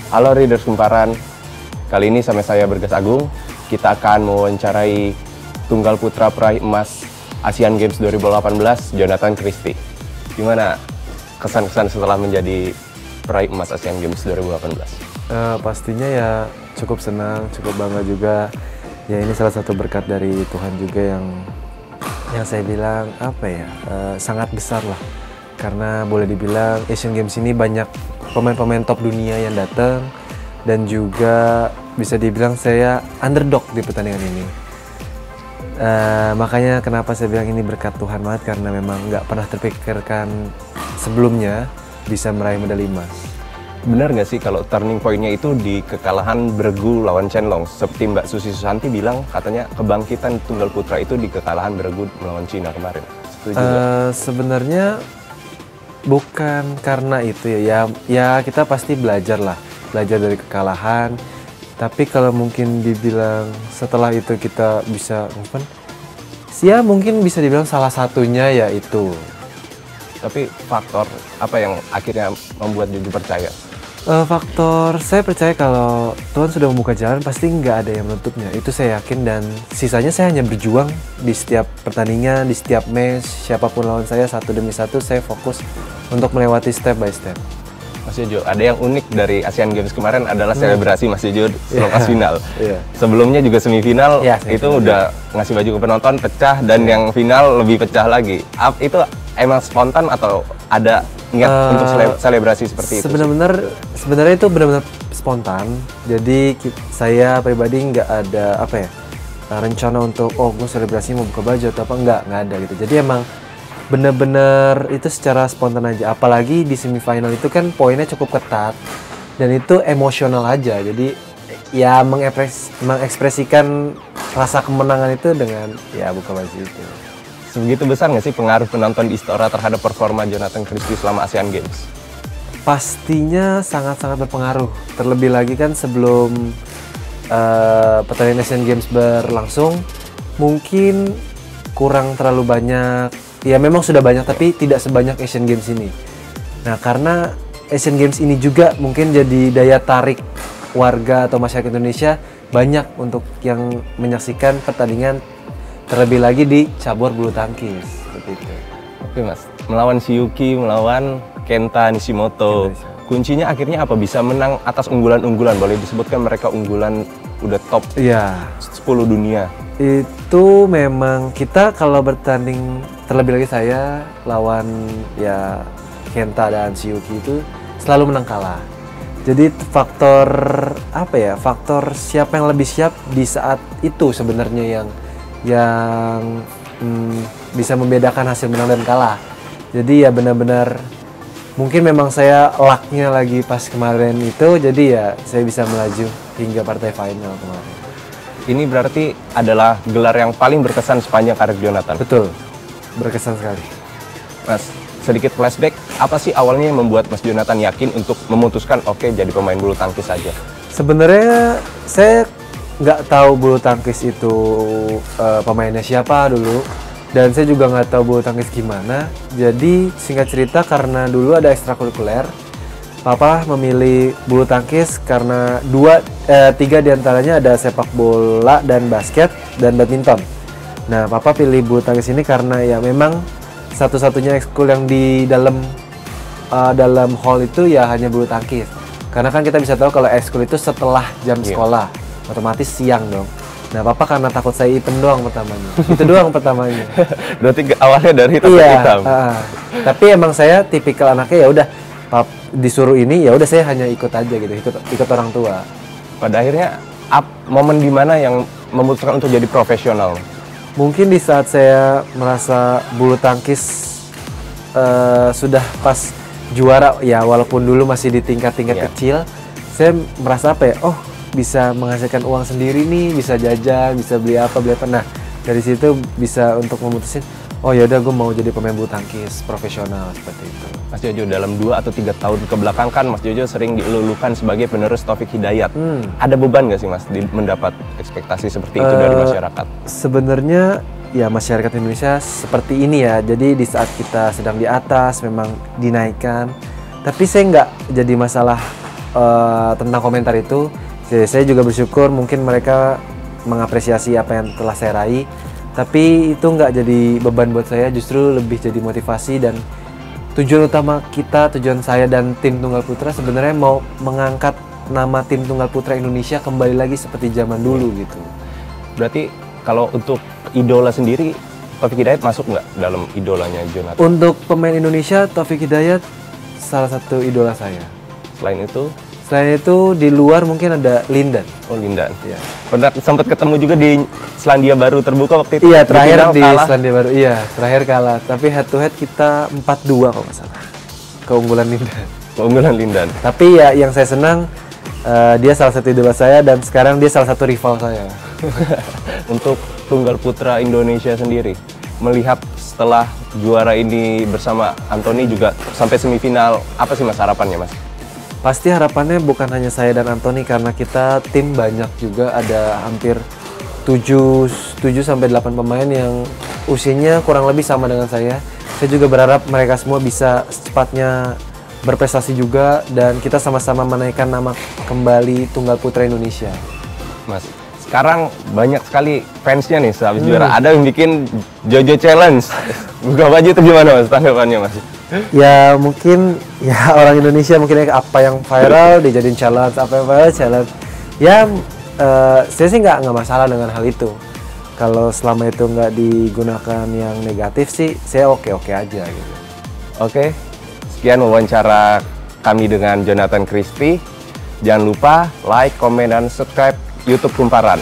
Halo Readers Kumparan, kali ini sama saya Bergas Agung, kita akan mewawancarai tunggal putra peraih emas Asian Games 2018, Jonathan Christie. Gimana kesan-kesan setelah menjadi peraih emas Asian Games 2018? Pastinya ya cukup senang, cukup bangga juga. Ya ini salah satu berkat dari Tuhan juga yang saya bilang sangat besar lah. Karena boleh dibilang Asian Games ini banyak pemain-pemain top dunia yang datang, dan juga bisa dibilang saya underdog di pertandingan ini. Makanya kenapa saya bilang ini berkat Tuhan banget, karena memang nggak pernah terpikirkan sebelumnya bisa meraih medali emas. Benar nggak sih kalau turning point-nya itu di kekalahan beregu lawan Chen Long? Seperti Mbak Susi Susanti bilang, katanya kebangkitan tunggal putra itu di kekalahan beregu melawan Cina kemarin. Sebenarnya bukan karena itu ya kita pasti belajar dari kekalahan. Tapi kalau mungkin dibilang setelah itu kita bisa move on, ya mungkin bisa dibilang salah satunya ya itu. Tapi faktor apa yang akhirnya membuat Jojo percaya? Faktor saya percaya kalau Tuhan sudah membuka jalan, pasti nggak ada yang menutupnya. Itu saya yakin, dan sisanya saya hanya berjuang di setiap pertandingan, di setiap match, siapapun lawan saya, satu demi satu saya fokus untuk melewati step by step. Mas Jojo, ada yang unik dari Asian Games kemarin adalah selebrasi Mas Jojo selepas final. Sebelumnya juga semifinal, itu udah ngasih baju ke penonton, pecah, dan yang final lebih pecah lagi. Itu emang spontan atau ada niat untuk selebrasi seperti itu? Sebenarnya itu benar-benar spontan. Jadi saya pribadi nggak ada rencana untuk gue selebrasi mau buka baju atau apa, nggak ada gitu. Jadi emang bener-bener itu secara spontan aja. Apalagi di semifinal itu kan poinnya cukup ketat dan itu emosional aja. Jadi ya mengekspresikan rasa kemenangan itu dengan ya buka baju itu. Sebegitu besar nggak sih pengaruh penonton di Istora terhadap performa Jonathan Christie selama Asian Games? Pastinya sangat-sangat berpengaruh. Terlebih lagi kan sebelum pertandingan Asian Games berlangsung, mungkin kurang terlalu banyak. Ya memang sudah banyak, tapi tidak sebanyak Asian Games ini. Nah, karena Asian Games ini juga mungkin jadi daya tarik warga atau masyarakat Indonesia banyak untuk yang menyaksikan pertandingan, terlebih lagi di cabur bulu tangkis seperti itu. Oke Mas, melawan Shiyuki, melawan Kenta Nishimoto, kuncinya akhirnya apa? Bisa menang atas unggulan-unggulan, boleh disebutkan mereka unggulan udah top 10 dunia. Itu memang kita kalau bertanding, terlebih lagi saya lawan ya Kenta dan Shiyuki itu selalu menang kalah. Jadi faktor faktor siapa yang lebih siap di saat itu sebenarnya yang bisa membedakan hasil menang dan kalah. Jadi ya benar-benar mungkin memang saya lucknya lagi pas kemarin itu, jadi ya saya bisa melaju hingga partai final kemarin. Ini berarti adalah gelar yang paling berkesan sepanjang karir Jonathan. Betul, berkesan sekali. Mas, sedikit flashback, apa sih awalnya yang membuat Mas Jonathan yakin untuk memutuskan jadi pemain bulu tangkis saja? Sebenarnya saya nggak tahu bulu tangkis itu pemainnya siapa dulu, dan saya juga nggak tahu bulu tangkis gimana. Jadi singkat cerita, karena dulu ada ekstrakurikuler, Papa memilih bulu tangkis karena 3 diantaranya ada sepak bola dan basket dan badminton. Nah, Papa pilih bulu tangkis ini karena ya memang satu-satunya ekskul yang di dalam hall itu ya hanya bulu tangkis. Karena kan kita bisa tahu kalau ekskul itu setelah jam sekolah, otomatis siang dong. Nah, Papa karena takut saya hitam doang pertamanya. Itu doang pertamanya. Berarti awalnya dari hitam ke hitam. Tapi emang saya tipikal anaknya ya udah disuruh ini ya udah saya hanya ikut aja gitu, ikut orang tua. Pada akhirnya momen di mana yang memutuskan untuk jadi profesional? Mungkin di saat saya merasa bulu tangkis sudah pas juara ya, walaupun dulu masih di tingkat-tingkat kecil, saya merasa bisa menghasilkan uang sendiri nih, bisa jajan, bisa beli apa. Nah, dari situ bisa untuk memutusin, ya udah gue mau jadi pemain bulu tangkis profesional seperti itu. Mas Jojo, dalam 2 atau 3 tahun kebelakang kan Mas Jojo sering dielulukan sebagai penerus Taufik Hidayat. Ada beban nggak sih Mas mendapat ekspektasi seperti itu dari masyarakat? Sebenarnya ya masyarakat Indonesia seperti ini ya. Jadi di saat kita sedang di atas memang dinaikkan, tapi saya nggak jadi masalah tentang komentar itu. Jadi saya juga bersyukur mungkin mereka mengapresiasi apa yang telah saya raih. Tapi itu nggak jadi beban buat saya, justru lebih jadi motivasi. Dan tujuan utama kita, tujuan saya dan tim Tunggal Putra sebenarnya mau mengangkat nama tim Tunggal Putra Indonesia kembali lagi seperti zaman dulu gitu. Berarti kalau untuk idola sendiri, Taufik Hidayat masuk nggak dalam idolanya Jonathan? Untuk pemain Indonesia, Taufik Hidayat salah satu idola saya. Selain itu di luar mungkin ada Lindan. Oh, Lindan. Ya. Pernah sempat ketemu juga di Selandia Baru terbuka waktu itu. Iya, terakhir di Selandia Baru. Iya, terakhir kalah. Tapi head to head kita 4-2 kalau nggak salah. Keunggulan Lindan. Keunggulan Lindan. Tapi ya yang saya senang dia salah satu idola saya dan sekarang dia salah satu rival saya. Untuk Tunggal Putra Indonesia sendiri, melihat setelah juara ini bersama Anthony juga sampai semifinal, apa sih Mas harapannya, Mas? Pasti harapannya bukan hanya saya dan Anthony, karena kita tim banyak juga, ada hampir 7-8 pemain yang usianya kurang lebih sama dengan saya. Saya juga berharap mereka semua bisa secepatnya berprestasi juga dan kita sama-sama menaikkan nama kembali Tunggal Putra Indonesia. Mas, sekarang banyak sekali fansnya nih sehabis juara. Ada yang bikin Jojo Challenge. Buka baju itu gimana Mas tanggapannya Mas? Ya mungkin ya orang Indonesia mungkin apa yang viral dijadiin challenge, apa yang viral challenge. Ya saya sih nggak masalah dengan hal itu. Kalau selama itu nggak digunakan yang negatif sih, saya oke-oke aja gitu. Oke, sekian wawancara kami dengan Jonathan Christie. Jangan lupa like, komen, dan subscribe YouTube Kumparan.